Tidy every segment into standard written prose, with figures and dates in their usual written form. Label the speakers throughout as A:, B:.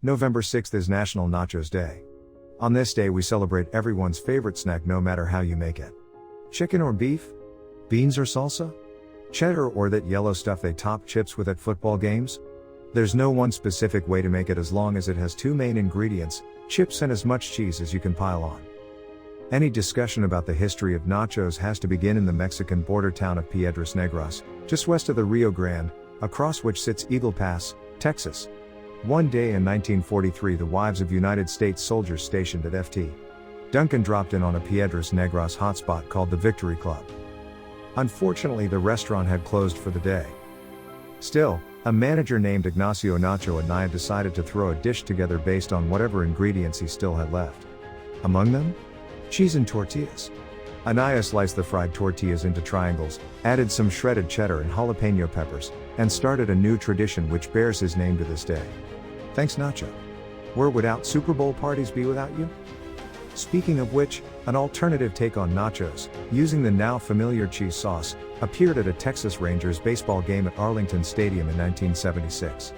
A: November 6th is National Nachos Day. On this day we celebrate everyone's favorite snack no matter how you make it. Chicken or beef? Beans or salsa? Cheddar or that yellow stuff they top chips with at football games? There's no one specific way to make it as long as it has two main ingredients, chips and as much cheese as you can pile on. Any discussion about the history of nachos has to begin in the Mexican border town of Piedras Negras, just west of the Rio Grande, across which sits Eagle Pass, Texas. One day in 1943 the wives of United States soldiers stationed at Ft. Duncan dropped in on a Piedras Negras hotspot called the Victory Club. Unfortunately the restaurant had closed for the day. Still, a manager named Ignacio Nacho Anaya decided to throw a dish together based on whatever ingredients he still had left. Among them? Cheese and tortillas. Anaya sliced the fried tortillas into triangles, added some shredded cheddar and jalapeno peppers, and started a new tradition which bears his name to this day. Thanks Nacho. Where would out Super Bowl parties be without you? Speaking of which, an alternative take on nachos, using the now familiar cheese sauce, appeared at a Texas Rangers baseball game at Arlington Stadium in 1976.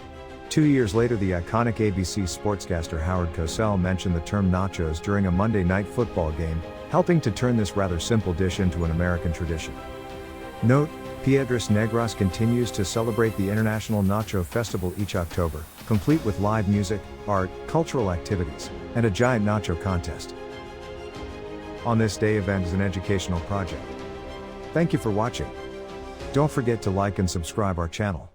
A: 2 years later the iconic ABC sportscaster Howard Cosell mentioned the term nachos during a Monday night football game, helping to turn this rather simple dish into an American tradition. Note, Piedras Negras continues to celebrate the International Nacho Festival each October, complete with live music, art, cultural activities, and a giant nacho contest. On This Day event is an educational project. Thank you for watching. Don't forget to like and subscribe our channel.